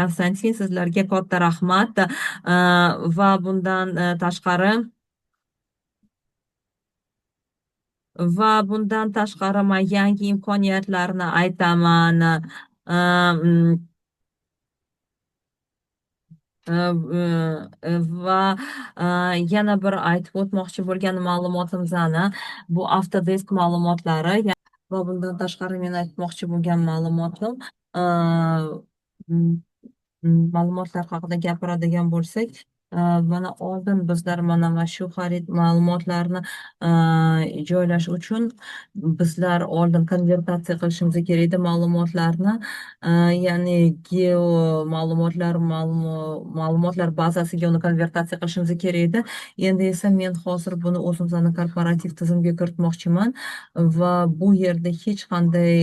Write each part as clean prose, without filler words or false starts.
Konstantin, sizlarga katta rahmat. Va bundan tashqari man yangi imkoniyatlarni aytaman. Mm, va yana bir aytib o'tmoqchi bo'lgan ma'lumotimizani bu Autodesk ma'lumotlari va bundan tashqari men aytmoqchi bo'lgan ma'lumotim m, ma'lumotlar haqida gapiradigan bo'lsak, mana oldin bizlar mana shu xarid ma'lumotlarni joylash uchun bizlar oldin konvertatsiya qilishimiz kerak edi ma'lumotlarni. Ya'ni geo ma'lumotlar bazasiga uni konvertatsiya qilishimiz kerak edi. Endi esa men hozir buni o'zimizning korporativ tizimga kiritmoqchiman va bu yerda hech qanday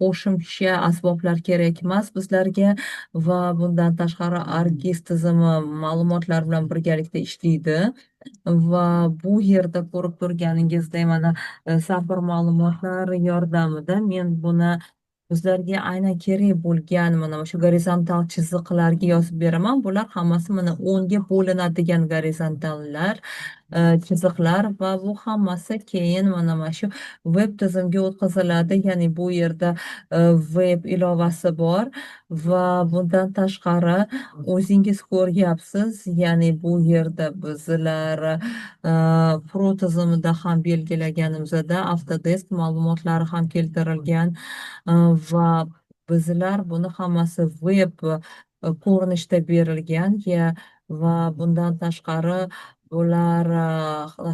qo'shimcha asboblar kerak emas bizlarga. Va bundan tashqari argis tizimi ma'lumotlar bilan birgalikda ishlaydi. Va bu yerda ko'rib turganingizdek mana safar ma'lumotlar yordamida men buni bizlarga aynan kerak bo'lgan mana shu gorizontal chiziqlarga yozib beraman. Bular hammasi mana 10 ga bo'linadigan gorizontallar, chiziqlar va bu hammasi keyin mana shu veb tizimga o'tkaziladi. Ya'ni bu yerda veb ilovasi bor va bundan tashqari o'zingiz ko'ryapsiz. Ya'ni bu yerda bizlar pro tizimida ham belgilaganimizda Autodesk ma'lumotlari ham keltirilgan. Va bizlar buni hammasi veb ko'rinishda berilgan va bundan tashqari bular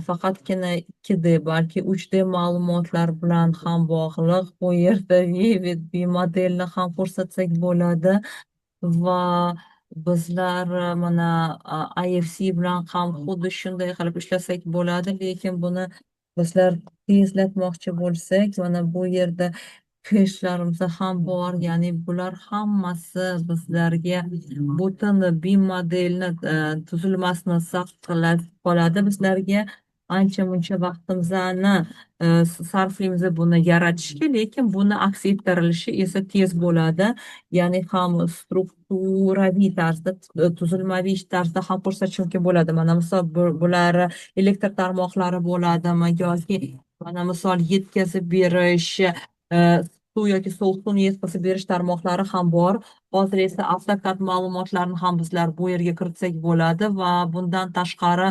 faqatgina 2D balki 3D ma'lumotlar bilan ham bog'liq. Bu yerda Revit modelni ham ko'rsatsak bo'ladi va bizlar mana IFC bilan ham xuddi shunday qilib ishlasak bo'ladi, lekin buni bizlar tezlatmoqchi bo'lsak mana bu yerda keshlarimiz ham bor. Ya'ni bular hammasi bizlarga butun BIM modelni tuzilmasini saqlab qoladi. Bizlarga ancha muncha vaqtimizni sarflaymiz buni yaratishga, lekin buni aks ettirilishi esa tez bo'ladi. Ya'ni ham strukturaviy tarzda, tuzilmaviy tarzda ham ko'rsatish mumkin bo'ladi. Mana misol bular elektr tarmoqlari bo'ladimi yoki mana misol yetkazib berish, suv yoki sovuq suvni yetkazib berish tarmoqlari ham bor. Hozir esa AutoCAD ma'lumotlarini ham bizlar bu yerga kiritsak bo'ladi va bundan tashqari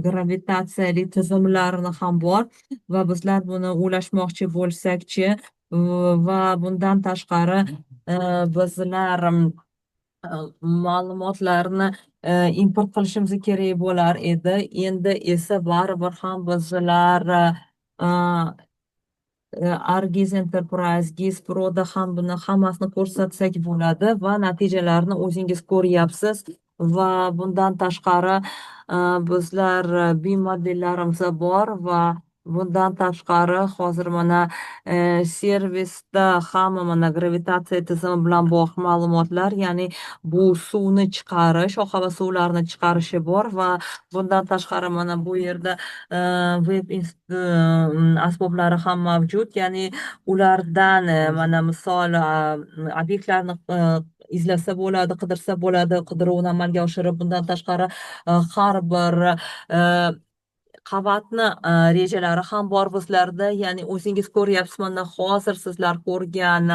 gravitatsiyali tizimlarni ham bor va bizlar buni ulashmoqchi bo'lsakchi va bundan tashqari bizlar ma'lumotlarni import qilishimiz kerak bo'lar edi. Endi esa baribir ham bizlar Argis Enterprise, GIS Proda ham buni hammasini ko'rsatsak bo'ladi va natijalarini o'zingiz ko'ryapsiz. Va bundan tashqari bizlar BIM modellarimiz bor va bundan tashqari hozir mana servisda hamma mana gravitatsiya tizimi bilan bog'liq ma'lumotlar, ya'ni bu suvni chiqarish, oqava suvlarni chiqarishi bor va bundan tashqari mana bu yerda veb asboblari ham mavjud. Ya'ni ulardan mana misol obyektlarni izlasa bo'ladi, qidirsa bo'ladi, qidiruvni amalga oshirib. Bundan tashqari har bir qavatni rejalari ham bor bizlarda. Ya'ni o'zingiz ko'ryapsiz, mana hozir sizlar ko'rgan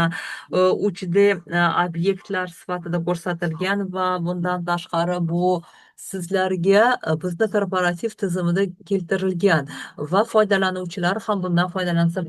3D obyektlar sifatida ko'rsatilgan va bundan tashqari bu sizlarga bizda korporativ tizimida keltirilgan va foydalanuvchilar ham bundan foydalansa